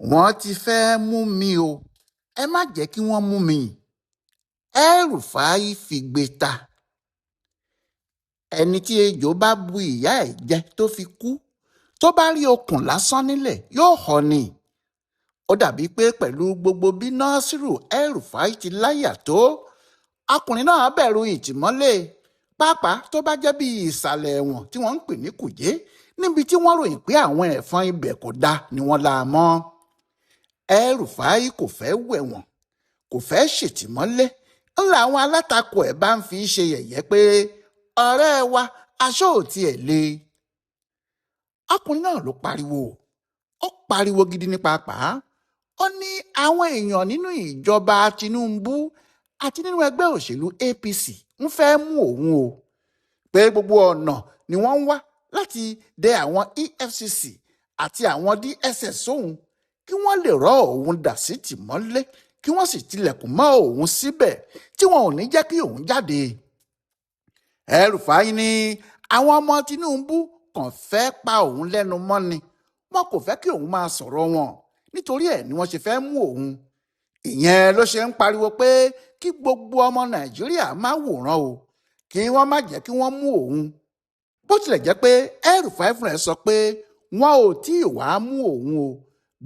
wọ́n ti fẹ́ mú mi o, ẹ má jẹ́ kí wọ́n mú mi. El-Rufai figbe ta. Ẹni tí ejò bá bu ìyá ẹ̀ jẹ tó fi kú, tó bá rí okùn lásán nílẹ̀ yóò họ ni. Ó dàbí pé pẹ̀lú gbogbo bí Nasiru El-Rufai ti láyà tó, ọkùnrin náà bẹ̀rù ìtìmọ́lé, pàápàá tó bá jẹ́ bí ìsàlẹ̀ ẹ̀wọ̀n tí wọ́n ń pè ní Kùjé, níbi tí wọ́n ròyìn pé àwọn ẹ̀fọn ibẹ̀ kò dáa ni wọ́n la mọ́. El-Rufai kò fẹ́ wẹ̀wọ̀n, kò fẹ́ ṣètìmọ́lé, ńlá àwọn alátakò ẹ̀ bá ń fi ṣe yẹ̀yẹ́ pé ọ̀rẹ́ wa aṣọ ò tiẹ̀ le. Ọkùnrin náà ló pariwo, ó pariwo gidi ní pàápàá. Ó ní àwọn èèyàn nínú ìjọba Tinubu àti nínú ẹgbẹ́ òṣèlú APC ń fẹ́ mú òun o, pé gbogbo ọ̀nà ni wọ́n ń wá láti dẹ àwọn Efcc àti àwọn DSS sóhun kí wọ́n lè rọ́ òun dà sí tìmọ́lé, kí wọ́n sì tilẹ̀kùn mọ́ òun síbẹ̀ tí wọn ò ní jẹ́ kí òun jáde. El-Rufai ní àwọn ọmọ Tinubu kàn fẹ́ pa òun lẹ́nu mọ́ ni, wọn kò fẹ́ kí òun máa sọ̀rọ̀ wọn, nítorí ẹ̀ ni wọ́n ṣe fẹ́ mú òun. Ìyẹn ló ṣe ń pariwo pé kí gbogbo ọmọ Nàìjíríà má wòran o, kí wọ́n má jẹ́ kí wọ́n mú òun. Bó tilẹ̀ jẹ́ pé El-Rufai fúnra ẹ̀ sọ pé wọn ò tí ì wá mú òun o,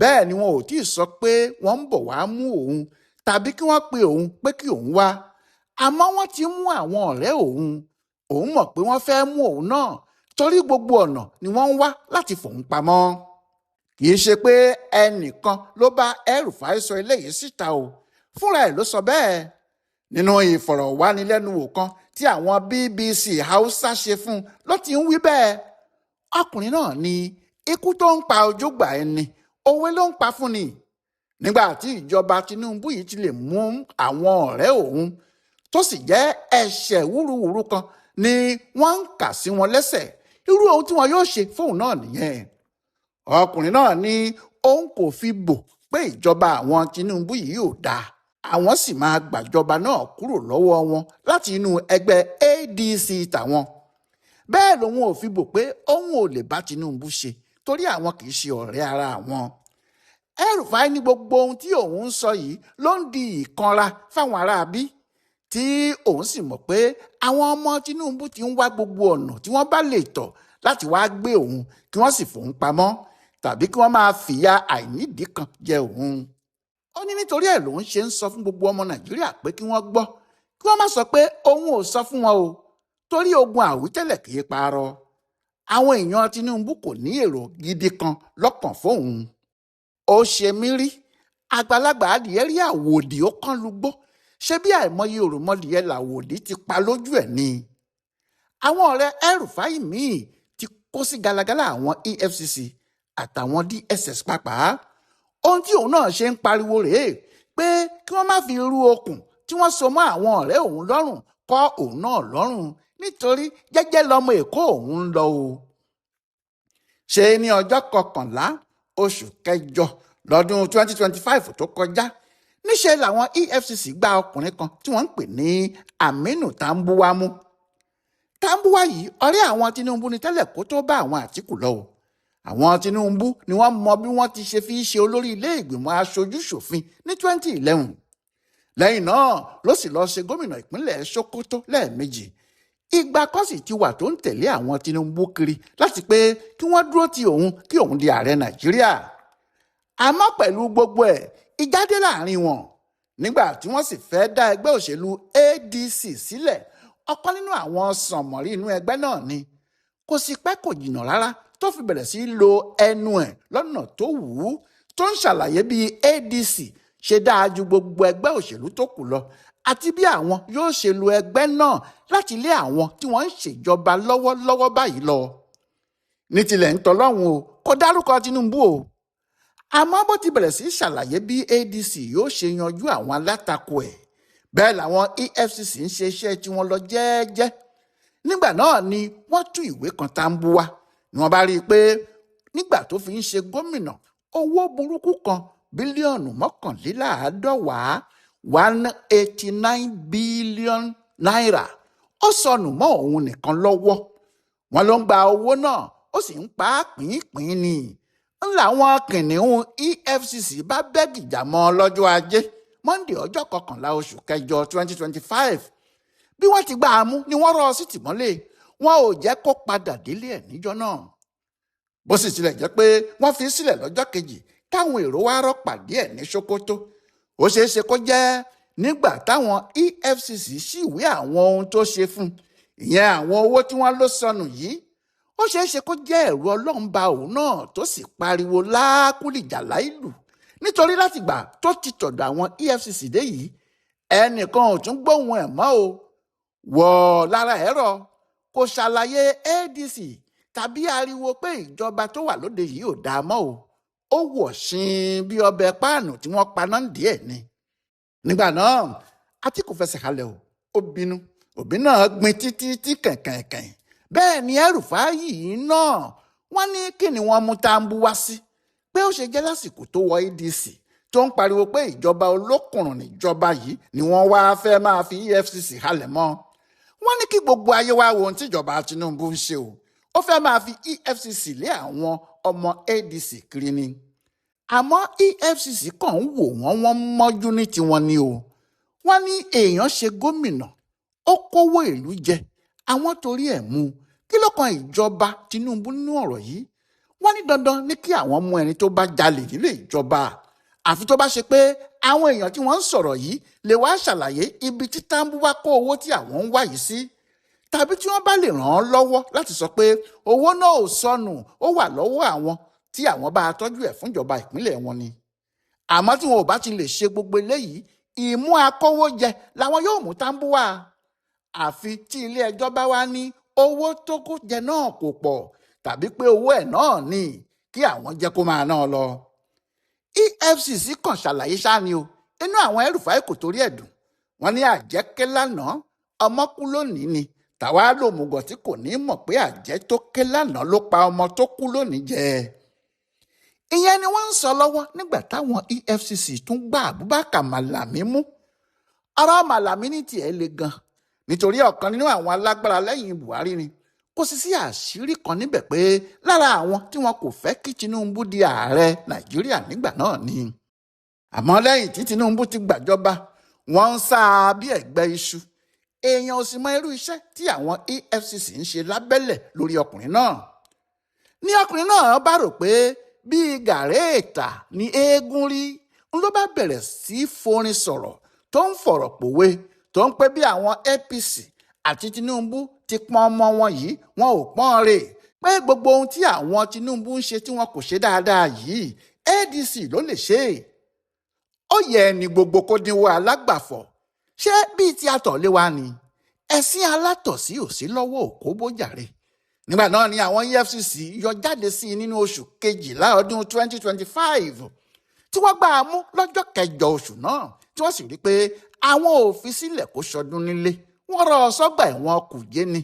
bẹ́ẹ̀ ni wọn ò tí ì sọ pé wọ́n ń bọ̀ wá mú òun tàbí kí wọ́n pe òun pé kí òun wá. Àmọ́ wọ́n ti mú àwọn ọ̀rẹ́ òun mọ̀ pé wọ́n fẹ́ mú òun náà torí gbogbo ọ̀nà ni wọ́n ń wá láti fòun pamọ́. Kì í ṣe pé ẹnìkan ló bá El-Rufai sọ eléyìí síta o, fúnra ẹ̀ ló sọ bẹ́ẹ̀. Nínú ìfọ̀rọ̀wánilẹ́nuwò kan tí àwọn BBC Hausa ṣe fún un ló ti ń wí bẹ́ẹ̀. Ọkùnrin náà ní ikú tó ń pa ojúgbà ẹni òwe ló ń pa fún ni. Nígbà tí ìjọba Tinubu yìí ti lè mú àwọn ọ̀rẹ́ òun tó sì jẹ́ ẹ̀ṣẹ̀ wúruwúru kan ni wọ́n ń kà sí wọn lẹ́sẹ̀, irú ohun tí wọn yóò ṣe fóun náà nìyẹn. Ọkùnrin náà ní òun kò fi bò pé ìjọba àwọn Tinubu yìí ò dáa, àwọn sì máa gbàjọba náà kúrò lọ́wọ́ wọn láti inú ẹgbẹ́ ADC tàwọn. Bẹ́ẹ̀ lòun ò fi bò pé òun ò lè bá Tinubu ṣe torí àwọn kì í ṣe ọ̀rẹ́ ara àwọn. El-Rufai ní gbogbo ohun tí òun ń sọ yìí ló ń di ìkanra fáwọn aráabí, tí òun sì mọ̀ pé àwọn ọmọ Tinubu ti ń wá gbogbo ọ̀nà tí wọ́n bá lè tọ̀ láti wá gbé òun kí wọ́n sì fòun pamọ́ tàbí kí wọ́n máa fìyà àìnídìí kan jẹ òun. Ó ní nítorí ẹ̀ lòun ṣe ń sọ fún gbogbo ọmọ Nàìjíríà pé kí wọ́n gbọ́, kí wọ́n má sọ pé òun ò sọ fún wọn o, torí ogun àwítẹ́lẹ̀ kì í parọ́. Àwọn èèyàn Tinubu kò ní èrò gidi kan lọ́kàn fóun. Ó ṣe mí rí, àgbàlagbà adìyẹ rí àwòdì ó kán lugbó, ṣé bí àìmọye òròmọdìyẹ làwòdì ti pa lójú ẹ̀ ni. Àwọn ọ̀rẹ́ El-Rufai míì ti kó sí galagala àwọn Efcc àtàwọn DSS pàápàá. Ohun tí òun náà ṣe ń pariwo rèé pé kí wọ́n má fi irú okùn tí wọ́n so mọ́ àwọn ọ̀rẹ́ òun lọ́rùn kọ́ òun náà lọ́rùn, nítorí jẹ́jẹ́ lọmọ Èkó òun ń lọ o. Ṣe ní ọjọ́ 11 oṣù kẹjọ lọ́dún 2025 tó kọjá, níṣẹ́ làwọn Efcc gba ọkùnrin kan tí wọ́n ń pè ní Aminu Tambuwa mú. Tambuwa yìí ọ̀rẹ́ àwọn Tinubu ní tẹ́lẹ̀ kó tó bá àwọn Àtíkù lọ o. Àwọn Tinubu ni wọ́n mọ bí wọ́n ti ṣe fi ṣe olórí ilé ìgbìmọ̀ aṣojú-ṣòfin ní 2011. Lẹ́yìn náà ló sì lọ ṣe gómìnà ìpínlẹ̀ Sokoto lẹ́ẹ̀mejì. Ìgbà kan sì ti wà tó ń tẹ̀lé àwọn Tinubu kiri láti pé kí wọ́n dúró ti òun kí òun di ààrẹ Nàìjíríà. Àmọ́ pẹ̀lú gbogbo ẹ̀, ìjà dé láàrin wọn. Nígbà tí wọ́n sì fẹ́ dá ẹgbẹ́ òṣèlú ADC sílẹ̀, ọ̀kan nínú àwọn sànmọ́rí inú ẹgbẹ́ náà ni. Kò sì pẹ́ kò jìnnà rárá tó fi bẹ̀rẹ̀ sí lo ẹnu ẹ̀ lọ́nà tó wù ú, tó ń ṣàlàyé bí ADC ṣe dáa ju gbogbo ẹgbẹ́ òṣèlú tó kù lọ àti bí àwọn yóò ṣe lo ẹgbẹ́ náà láti lé àwọn tí wọ́n ń ṣèjọba lọ́wọ́lọ́wọ́ báyìí lọ. Ní tilẹ̀ ń tọ́lọ́hun o, kò dárúkọ Tinubu o. Àmọ́ bó ti bẹ̀rẹ̀ sí ṣàlàyé bí ADC yóò ṣe yanjú àwọn alátakò ẹ̀, bẹ́ẹ̀ làwọn Efcc ń ṣe iṣẹ́ tí wọ́n lọ jẹ́ẹ́jẹ́. Nígbà náà ni wọ́n tú ìwé kan Tambuwa, ni wọ́n bá rí i pé nígbà tó fi ń ṣe gómìnà, owó burúkú kan bílíọ̀nù 11 189 billion naira ó sọnù mọ́ òun nìkan lọ́wọ́. Wọ́n ló ń gba owó náà ó sì ń pa á pín-ín ni. ń làwọn kìnìún EFCC bá bẹ́gìjà mọ́ ọ lọ́jọ́ ajé Monday ọjọ́ 11 oṣù kẹjọ 2025. bí wọ́n ti gbá a mú ni wọ́n rọ́ ọ sí tìmọ́lé, wọn ò jẹ́ kó padà délé ẹ̀ níjọ́ náà. bó sì tilẹ̀ jẹ́ pé wọ́n fi sílẹ̀ lọ́jọ́ kejì káwọn èrò wá rọ́ pàdé ẹ̀ ní Sokoto, ó ṣeé ṣe kó jẹ́ nígbà táwọn EFCC ṣìwé àwọn ohun tó ṣe fún ìyẹn àwọn owó tí wọ́n ló sọnù yìí, ó ṣeé ṣe kó jẹ́ ẹ̀rù Ọlọ́run ba òun náà tó sì pariwo lákúlìjà láìlù, nítorí látìgbà tó ti tọ̀dọ̀ àwọn EFCC dé yìí ẹnìkan ò tún gbóhùn ẹ̀ mọ́ o. wọ̀ lára ẹ̀rọ kò ṣàlàyé ADC tàbí ariwo pé ìjọba tó wà lóde yìí ò dáa mọ́ o. ó wọ̀ ṣin bí ọbẹ̀ páànù tí wọ́n paná díẹ̀ ni. nígbà náà Àtíkù fẹsẹ̀ halẹ̀ o, ó bínú, òbí náà gbin títí tí kẹ̀kẹ̀kẹ̀. bẹ́ẹ̀ ni El-Rufai yìí náà wọ́n ní kí ni wọ́n mú Tambu wá sí, pé ó ṣe jẹ́ lásìkò tó wọ ADC tó ń pariwo pé ìjọba olókùnrùn níjọba yìí ni wọ́n wá fẹ́ máa fi EFCC halẹ̀ mọ́. wọ́n ní kí gbogbo ayé wá wo ohun tíjọba Tinubu ń ṣe o, ó fẹ́ máa fi EFCC lé àwọn ọmọ ADC kiri ni. àmọ́ EFCC kàn ń wò wọ́n mọ́jú ní tiwọn ni o. wọ́n ní èèyàn ṣe gómìnà, ó kówó ìlú jẹ, àwọn torí ẹ̀ mú. kí ló kan ìjọba Tinubu nínú ọ̀rọ̀ yìí? wọ́n ní dandan ní kí àwọn mú ẹni tó bá jalè nílé ìjọba, àfi tó bá ṣe pé àwọn èèyàn tí wọ́n ń sọ̀rọ̀ yìí lè wá ṣàlàyé ibi tí Tambu wá kó owó tí àwọn ń wá yìí sí, tàbí tí wọ́n bá lè ràn án lọ́wọ́ láti sọ pé owó náà ò sọnù, ó wà lọ́wọ́ àwọn tí àwọn bá tọ́jú ẹ̀ fúnjọba ìpínlẹ̀ wọn ni. àmọ́ tí wọn ò bá ti lè ṣe gbogbo eléyìí, ìmú akówó jẹ làwọn yóò mú Tambu wá. àfi tí ilé ẹjọ́ bá wá ní owó tó kó jẹ náà kò pọ̀, tàbí pé owó ẹ̀ náà ní kí àwọn jẹ́ kó máa ná lọ. EFCC kàn ṣàlàyé ṣáá ni o, inú àwọn El-Rufai kò torí ẹ̀ dùn. wọ́n ní àjẹ́ lánàá ọmọ kú lónìí ni, tàwa lòmùgọ̀ tí kò ní mọ̀ pé àjẹ́ tó ké lánàá ló pa ọmọ tó kú lónìí jẹ. ìyẹn ni wọ́n ń sọ lọ́wọ́ nígbà táwọn EFCC tún gbá Abubakar Malami mú. ọ̀rọ̀ Malami ní tiẹ̀ le gan, nítorí ọ̀kan nínú àwọn alágbára lẹ́yìn Buhari ni. kò sì sí àṣírí kan níbẹ̀ pé lára àwọn tí wọn kò fẹ́ kí Tinubu di ààrẹ Nàìjíríà nígbà náà ni. àmọ́ lẹ́yìn tí Tinubu ti gbàjọba, wọ́n ń sá a bí ẹ̀gbẹ́ iṣu. èèyàn ò sì mọ irú iṣẹ́ tí àwọn EFCC ń ṣe lábẹ́lẹ̀ lórí ọkùnrin náà. ní ọkùnrin náà bá rò pé bíi gàréètà ni eégún rí, n ló bá bẹ̀rẹ̀ sí forin sọ̀rọ̀ tó ń fọ̀rọ̀ pòwe, tó ń pẹ́ bí àwọn APC àti Tinubu ti pọ́n ọmọ wọn yìí wọn ò pọ́n rè, pé gbogbo ohun tí àwọn Tinubu ń ṣe tí wọn kò ṣe dáadáa yìí ADC ló lè ṣe. ó yẹ ẹni gbogbo kó dínwó alágbàfọ̀, ṣé bíi ti àtọ̀lé wa ni? ẹ̀sìn alátọ̀sí ò sí lọ́wọ́ Òkóbójàre. nígbà náà ni àwọn EFCC yọ jáde sí i nínú oṣù kejìlá ọdún 2025, tí wọ́n gbá a mú lọ́jọ́ kẹjọ oṣù náà, tí wọ́n sì rí pé àwọn ò fi sílẹ̀ kó ṣọdún nílé, wọ́n rọ sọ́gbà ẹ̀wọ̀n Kùjé ni.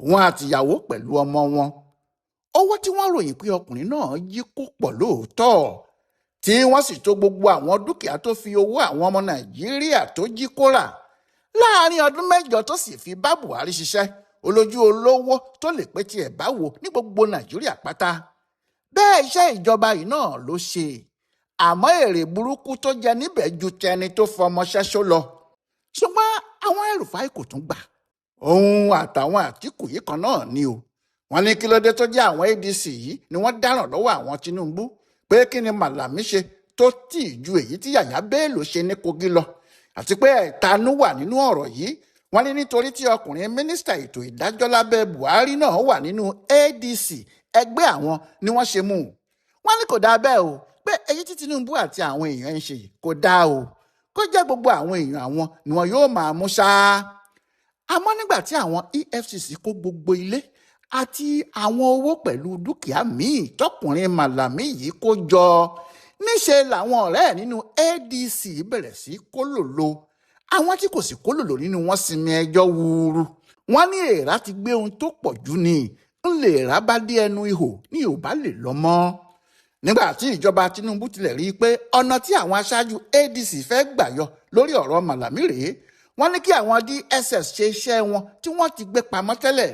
òun àtìyàwó pẹ̀lú ọmọ wọn. owó tí wọ́n ròyìn pé ọkùnrin náà jí kó pọ̀ lóòótọ́, tí wọ́n sì tó gbogbo àwọn dúkìá tó fi owó àwọn ọmọ Nàìjíríà tó jí kó rà. láàárín ọdún 8 tó sì fi bá Buhari ṣiṣẹ́, olójú olówó tó lè pé tiẹ̀ báwo ní gbogbo Nàìjíríà pátá. bẹ́ẹ̀ iṣẹ́ ìjọba yìí náà ló ṣe, àmọ́ èrè burúkú tó jẹ níbẹ̀ ju tẹni tó fọmọ ṣẹ́ṣó lọ. ṣùgbọ́n àwọn El-Rufai kò tún gbà. òun àtàwọn Àtíkù yìí kan náà ni o. wọ́n ní kí ló dé tó jẹ́ àwọn ADC yìí ni wọ́n dáràn lọ́wọ́ àwọn Tinubu, pé kí ni Malami ṣe tó tì ju èyí tí Yàyà Bello ṣe ní Kogi lọ, àti pé ẹ̀tanú wà nínú ọ̀rọ̀ yìí. wọ́n ní nítorí tí ọkùnrin mínísítà ètò ìdájọ́ lábẹ́ Buhari náà wà nínú ADC ẹgbẹ́ àwọn ni wọ́n ṣe mú un. wọ́n ní kò dáa bẹ́ẹ̀ o, pé èyí tí Tinubu àti àwọn èèyàn ń ṣe yìí kò dáa o, kó jẹ́ gbogbo àwọn èèyàn àwọn ni wọn yóò máa mú ṣáá. àmọ́ nígbà tí àwọn EFCC kó gbogbo ilé àti àwọn owó pẹ̀lú dúkìá míì tọkùnrin Malami yìí kó jọ, níṣe làwọn ọ̀rẹ́ ẹ̀ nínú ADC bẹ̀rẹ̀ sí kólòlò. àwọn tí kò sì kólòlò nínú wọn sinmi ẹjọ́ wuuru. wọ́n ní èèrà ti gbé ohun tó pọ̀ jù ni, ń lè rà bá dé ẹnu ihò ní ò bá lè lọ mọ́. nígbà tí ìjọba Tinubu tilẹ̀ rí i pé ọ̀nà tí àwọn aṣáájú ADC fẹ́ gbà yọ lórí ọ̀rọ̀ Malami rèé, wọ́n ní kí àwọn DSS ṣe iṣẹ́ wọn tí wọ́n ti gbé pamọ́ tẹ́lẹ̀.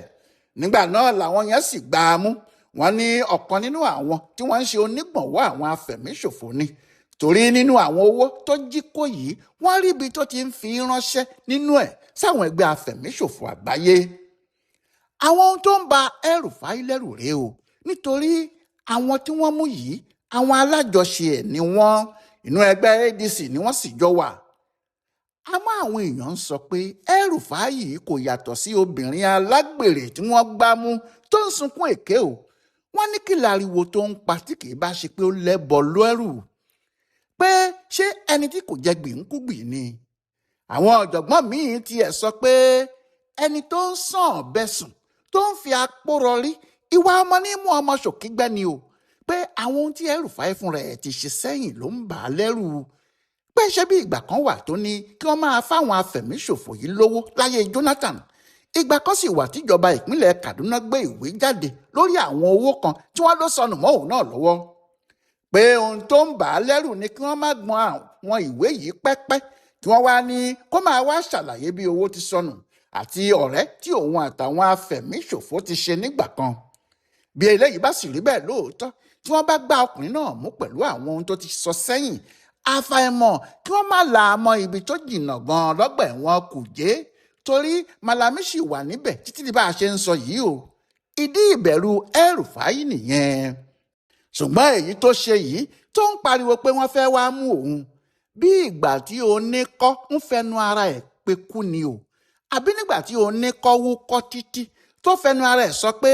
nígbà náà làwọn yẹn sì gbá a mú, wọ́n ní ọ̀kan nínú àwọn tí wọ́n ń ṣe onígbọ̀wọ́ àwọn afẹ̀míṣòfò ni, torí nínú àwọn owó tó jí kó yìí wọ́n rí ibi tó ti ń fi ránṣẹ́ nínú ẹ̀ sáwọn ẹgbẹ́ afẹ̀míṣòfò àgbáyé. àwọn ohun tó ń ba El-Rufai lẹ́rù rèé o, nítorí àwọn tí wọ́n mú yìí àwọn alájọṣe ẹ̀ ni wọ́n, inú ẹgbẹ́ ADC ni wọ́n sì jọ wà. àmọ́ àwọn èèyàn ń sọ pé El-Rufai yìí kò yàtọ̀ sí obìnrin alágbèrè tí wọ́n gbá mú tó ń sunkún èké o. wọ́n ní kí láriwo tó ń pa tí kì í bá ṣe pé ó lẹ́bọ lẹ́rù, pé ṣé ẹni tí kò jẹ gbìǹkúgbì ni. àwọn ọ̀jọ̀gbọ́n míín tiẹ̀ sọ pé ẹni tó ń sàn ọ̀bẹ sùn tó ń fi apó rọrí, ìwà ọmọ ní mú ọmọ ṣòkígbẹ́ ni o, pé àwọn ohun tí El-Rufai fúnra ẹ̀ ti ṣe sẹ́yìn ló ń bà á lẹ́rù, pé ṣé bí ìgbà kan wà tó ní kí wọ́n máa fáwọn afẹ̀míṣòfò yìí lówó láyé Jonathan, ìgbà kan sì wà tíjọba ìpínlẹ̀ Kaduna gbé ìwé jáde lórí àwọn owó kan tí wọ́n ló sọnù mọ́ òun náà lọ́wọ́, pé ohun tó ń bà á lẹ́rù ni kí wọ́n má gbọ́n àwọn ìwé yìí pẹ́pẹ́ kí wọ́n wá ní kó máa wá ṣàlàyé bí owó ti sọnù àti ọ̀rẹ́ tí òun àtàwọn afẹ̀míṣòfò ti ṣe nígbà kan. bí eléyìí bá sì rí bẹ́ẹ̀ lóòótọ́, tí wọ́n bá gbá ọkùnrin náà mú pẹ̀lú àwọn ohun tó ti sọ sẹ́yìn, àfàìmọ̀ kí wọ́n má la mọ́ ibi tó jìnnà gan-an lọ́gbà ẹ̀wọ̀n Kùjé, torí Malami ṣì wà níbẹ̀ títí di bá a ṣe ń sọ yìí o. ìdí ìbẹ̀rù El-Rufai nìyẹn. ṣùgbọ́n èyí tó ṣe yìí tó ń pariwo pé wọ́n fẹ́ wá mú òun, bí ìgbà tí oníkọ́ ń fẹnu ara ẹ̀ pé kú ni o, àbí nígbà tí oníkọ́ wúkọ́ títí tó fẹnu ara ẹ̀ sọ pé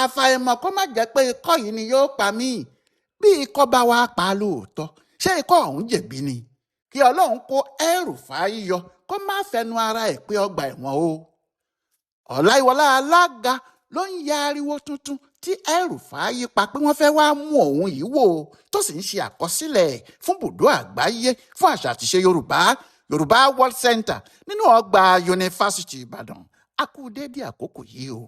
àfàìmọ̀ kó má jẹ́ pé ikọ́ yìí ni yóò pa mí. bí ikọ́ bá wá pa á lóòótọ́, ṣé ikọ́ ọ̀hún jẹ̀bi ni? kí Ọlọ́run kó El-Rufai yọ kó má fẹnu ara ẹ̀ pé ọgbà ẹ̀wọ̀n o. Ọláyíwọlá alága ló ń ya ariwo tuntun tí El-Rufai pa pé wọ́n fẹ́ wá mú òun yìí wò, tó sì ń ṣe àkọsílẹ̀ fún ibùdó àgbáyé fún àṣà àtìṣe Yorùbá World Center nínú ọgbà yunifásitì Ìbàdàn. a kú déédé àkókò yìí o.